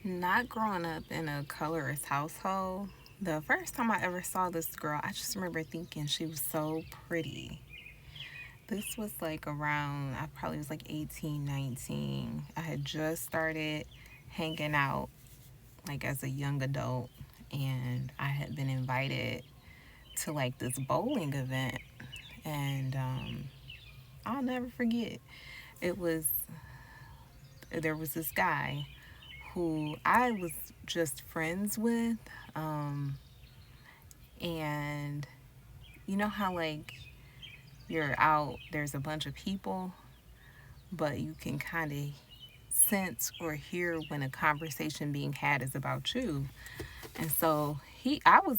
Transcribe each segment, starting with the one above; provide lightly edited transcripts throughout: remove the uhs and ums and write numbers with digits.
Not growing up in a colorist household, the first time I ever saw this girl, I just remember thinking she was so pretty. This was like around, I probably was like 18, 19. I had just started hanging out like as a young adult, and I had been invited to like this bowling event. And I'll never forget. It was, there was this guy who I was just friends with. Um, and you know how like you're out, there's a bunch of people, but you can kind of sense or hear when a conversation being had is about you. And so I was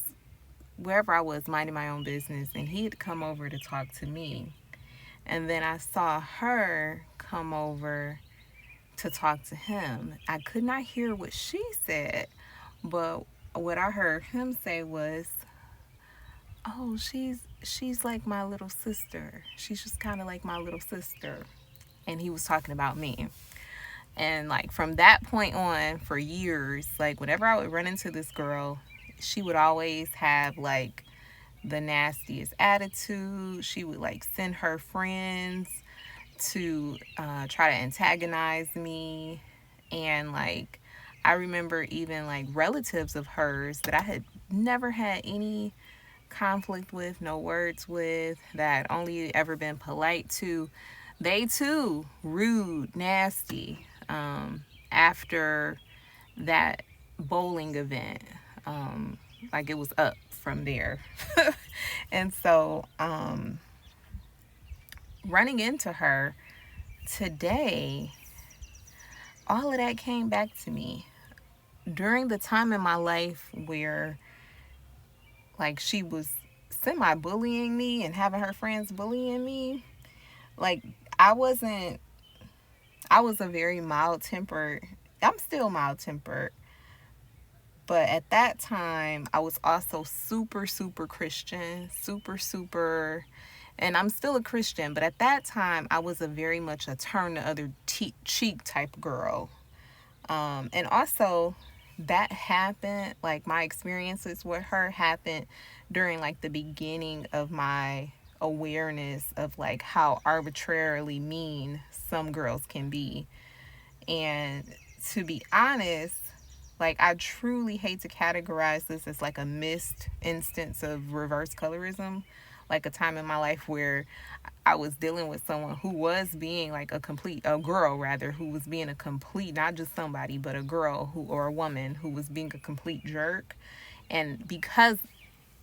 wherever I was minding my own business, and he had come over to talk to me. And then I saw her come over to talk to him. I could not hear what she said, but what I heard him say was, "Oh, she's like my little sister. She's just kind of like my little sister." And he was talking about me. And like from that point on, for years, like whenever I would run into this girl, she would always have like the nastiest attitude. She would like send her friends to try to antagonize me. And like, I remember even like relatives of hers that I had never had any conflict with, no words with, that only ever been polite to. They too, rude, nasty. After that bowling event, like it was up from there. And so, running into her today, all of that came back to me during the time in my life where like she was semi bullying me and having her friends bullying me. Like I wasn't I was a very mild tempered, I'm still mild tempered, but at that time I was also super Christian, super, and I'm still a Christian, but at that time I was a very much a turn the other cheek type girl. And also, that happened, like my experiences with her happened during like the beginning of my awareness of like how arbitrarily mean some girls can be. And to be honest, like I truly hate to categorize this as like a missed instance of reverse colorism, like a time in my life where I was dealing with someone who was being like a girl rather, who was being a complete, not just somebody, but a girl who, or a woman who was being a complete jerk. And because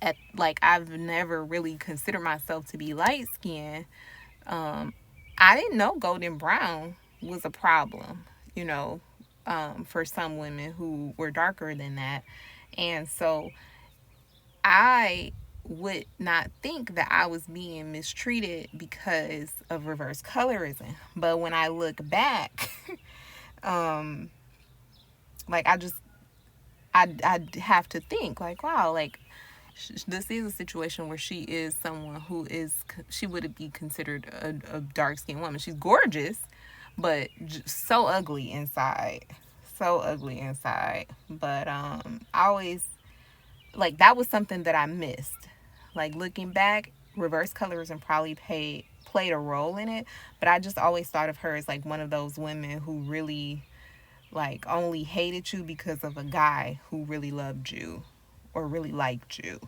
I've never really considered myself to be light skinned, I didn't know golden brown was a problem, you know, for some women who were darker than that. And so I would not think that I was being mistreated because of reverse colorism. But when I look back, um, like I have to think like, wow, like this is a situation where she is someone who is, she would be considered a dark skinned woman. She's gorgeous, but so ugly inside. So ugly inside. But I always, like, that was something that I missed. Like looking back, reverse colorism probably played a role in it, but I just always thought of her as like one of those women who really like only hated you because of a guy who really loved you or really liked you.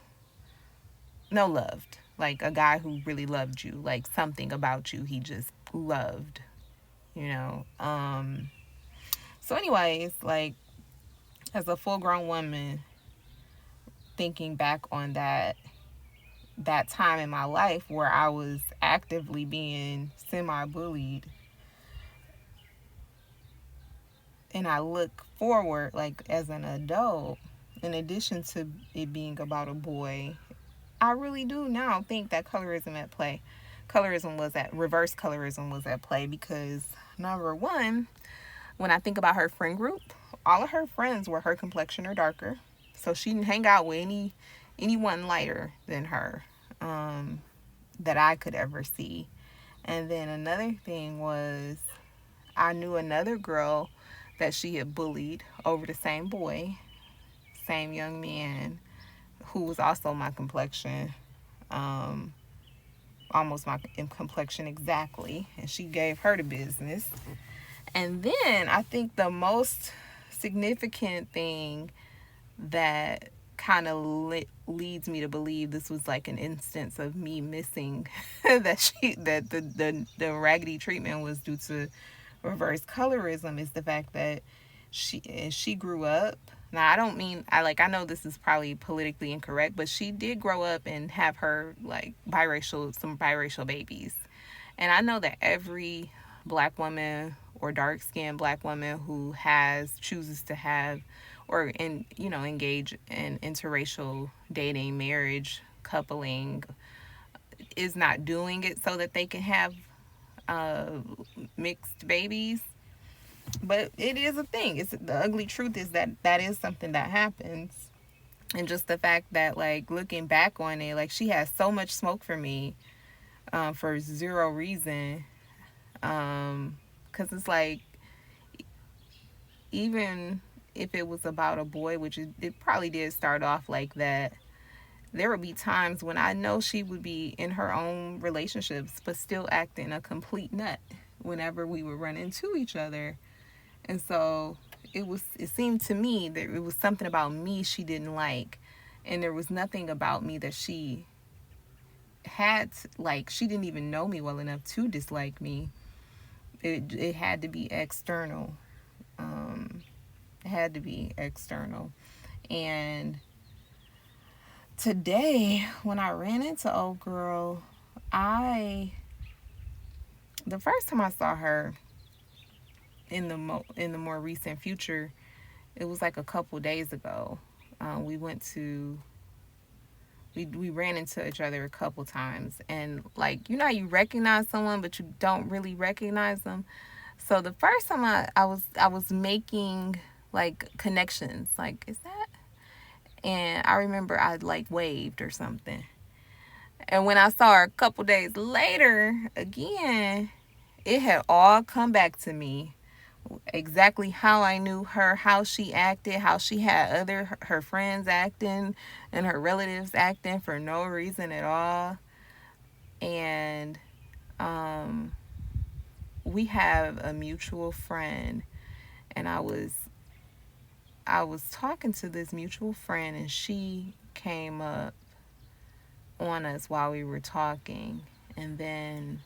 No, loved. Like a guy who really loved you, like something about you he just loved, you know. So anyways, like as a full-grown woman thinking back on that time in my life where I was actively being semi bullied, and I look forward, like as an adult, in addition to it being about a boy, I really do now think that reverse colorism was at play because number one, when I think about her friend group, all of her friends were her complexion or darker, so she didn't hang out with anyone lighter than her, that I could ever see. And then another thing was I knew another girl that she had bullied over the same boy, same young man who was also my complexion, um, almost my complexion exactly, and she gave her the business. And then I think the most significant thing that kind of leads me to believe this was like an instance of me missing that the raggedy treatment was due to reverse colorism is the fact that she grew up. Now I don't mean I know this is probably politically incorrect, but she did grow up and have her like some biracial babies. And I know that every black woman or dark skinned black woman who chooses to have or engage in interracial dating, marriage, coupling is not doing it so that they can have uh, mixed babies. But it is a thing. It's the ugly truth is that that is something that happens. And just the fact that like looking back on it, like she has so much smoke for me for zero reason. Because it's like even if it was about a boy, which it probably did start off like that, there would be times when I know she would be in her own relationships, but still acting a complete nut whenever we would run into each other. And so it seemed to me that it was something about me she didn't like. And there was nothing about me that she had, like, she didn't even know me well enough to dislike me. It had to be external. Um, it had to be external. And today, when I ran into old girl, I the first time I saw her in the more recent future, it was like a couple days ago. We went to we ran into each other a couple times, and like how you recognize someone but you don't really recognize them. So the first time I was making like connections, like is that, and I remember I like waved or something. And when I saw her a couple days later again, it had all come back to me. Exactly how I knew her, how she acted, how she had her friends acting and her relatives acting for no reason at all. And um, we have a mutual friend, and I was talking to this mutual friend, and she came up on us while we were talking, and then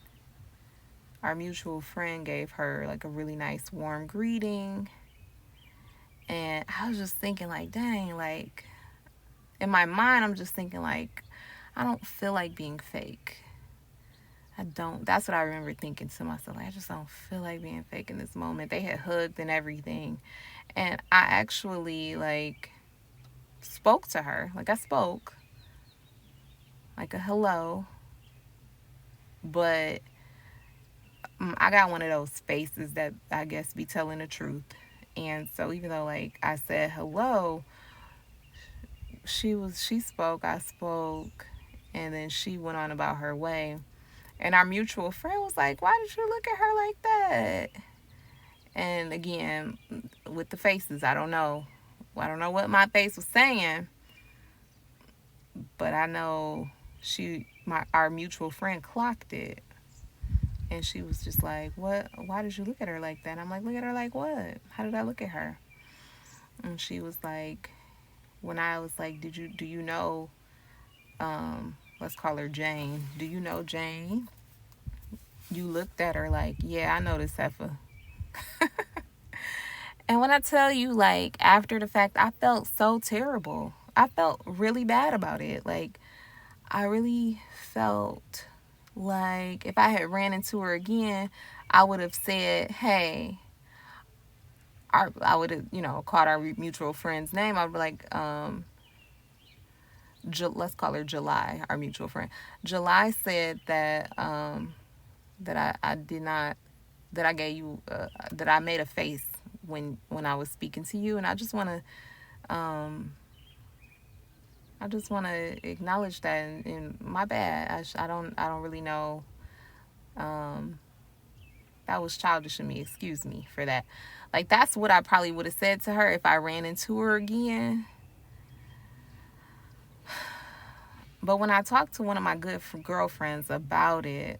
our mutual friend gave her like a really nice warm greeting. And I was just thinking like, dang, like in my mind I'm just thinking like I don't feel like being fake. I don't. That's what I remember thinking to myself. Like, I just don't feel like being fake in this moment. They had hugged and everything, and I actually like spoke to her. Like I spoke like a hello, but I got one of those faces that I guess be telling the truth. And so even though like I said hello, she spoke, I spoke, and then she went on about her way. And our mutual friend was like, "Why did you look at her like that?" And again, with the faces, I don't know. I don't know what my face was saying, but I know our mutual friend clocked it. And she was just like, "What? Why did you look at her like that?" And I'm like, "Look at her like what? How did I look at her?" And she was like, when I was like, do you know, let's call her Jane. Do you know Jane? You looked at her like, yeah, I know this heifer. And when I tell you, like, after the fact, I felt so terrible. I felt really bad about it. Like, I really felt like if I had ran into her again, I would have said, hey, I would have, called our mutual friend's name. I would be like, let's call her July, our mutual friend. July said that that I did not, that I gave you that I made a face when I was speaking to you, and I just want to acknowledge that, and my bad. I don't really know. Um, that was childish of me. Excuse me for that. Like, that's what I probably would have said to her if I ran into her again. But when I talked to one of my good girlfriends about it,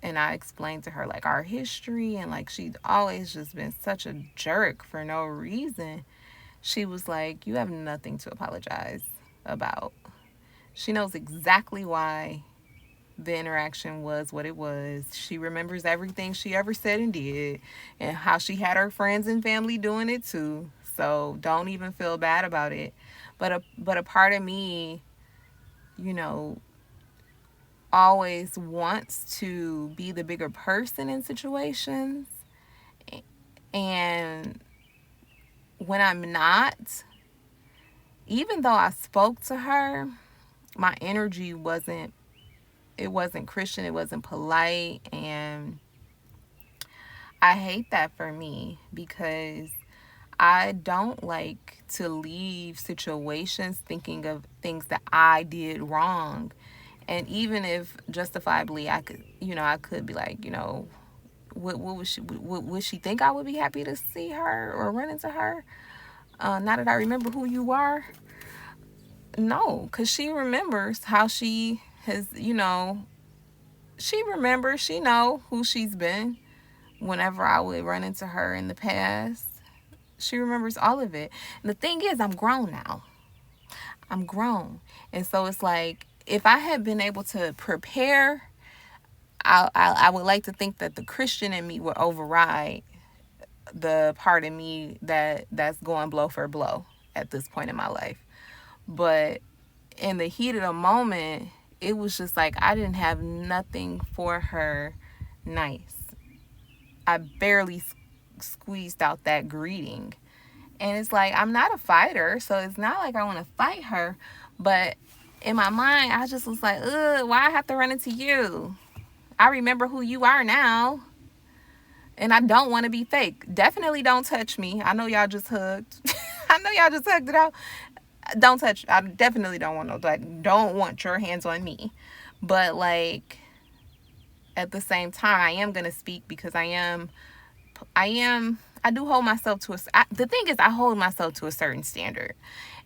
and I explained to her like our history, and like she'd always just been such a jerk for no reason, she was like, "You have nothing to apologize about." She knows exactly why the interaction was what it was. She remembers everything she ever said and did, and how she had her friends and family doing it too. So don't even feel bad about it. But a part of me, you know, always wants to be the bigger person in situations. And when I'm not, even though I spoke to her, my energy wasn't, it wasn't Christian, it wasn't polite, and I hate that for me because I don't like to leave situations thinking of things that I did wrong. And even if justifiably I could, I could be like, what would she, would she think I would be happy to see her or run into her? Now that I remember who you are, no, because she remembers how she has, she remembers, she know who she's been whenever I would run into her in the past. She remembers all of it. And the thing is, I'm grown now. I'm grown. And so it's like, if I had been able to prepare, I would like to think that the Christian in me would override the part of me that's going blow for blow at this point in my life. But in the heat of the moment, it was just like I didn't have nothing for her nice. I barely squeezed out that greeting. And it's like, I'm not a fighter, so it's not like I want to fight her. But in my mind, I just was like, ugh, why I have to run into you? I remember who you are now. And I don't want to be fake. Definitely don't touch me. I know y'all just hugged. I know y'all just hugged it out. Don't touch. I definitely don't want no, like, don't want your hands on me. But like, at the same time, I am going to speak because I do hold myself to the thing is, I hold myself to a certain standard.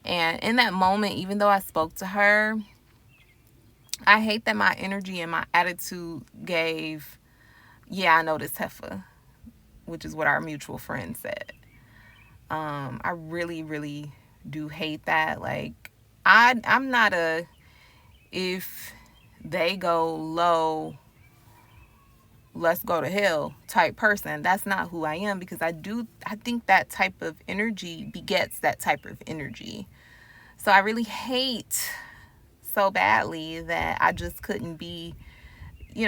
And in that moment, even though I spoke to her, I hate that my energy and my attitude gave, yeah, I know this heifer, which is what our mutual friend said. I really, really do hate that. Like, I'm not a, if they go low, let's go to hell type person. That's not who I am, because I think that type of energy begets that type of energy. So I really hate so badly that I just couldn't be, if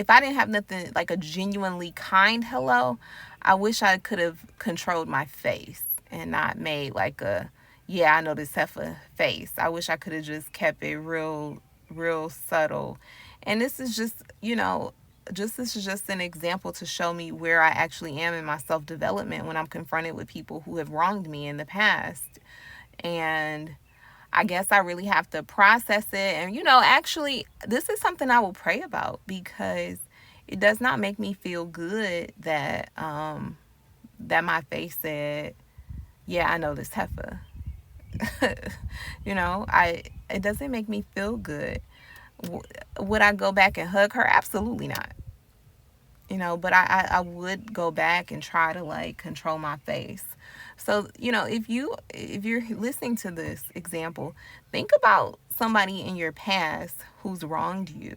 I didn't have nothing like a genuinely kind hello, I wish I could have controlled my face and not made like a, yeah, I know this heifer face. I wish I could have just kept it real, real subtle. And this is just, this is just an example to show me where I actually am in my self-development when I'm confronted with people who have wronged me in the past. And I guess I really have to process it. And, actually, this is something I will pray about, because it does not make me feel good that that my face said, yeah, I know this heifer. It doesn't make me feel good. Would I go back and hug her? Absolutely not. But I would go back and try to like control my face. So, if you're listening to this example, think about somebody in your past who's wronged you,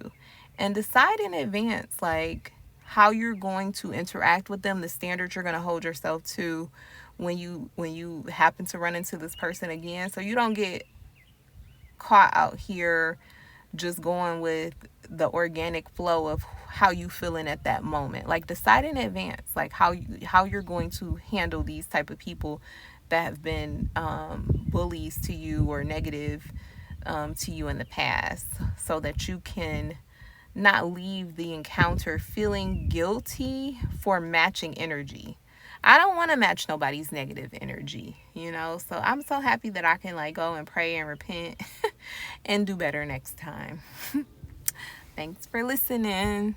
and decide in advance like how you're going to interact with them, the standards you're going to hold yourself to when you happen to run into this person again, so you don't get caught out here just going with the organic flow of how you feeling at that moment. Like, decide in advance like how you're going to handle these type of people that have been bullies to you or negative to you in the past, so that you can not leave the encounter feeling guilty for matching energy. I don't want to match nobody's negative energy, so I'm so happy that I can like go and pray and repent and do better next time. Thanks for listening.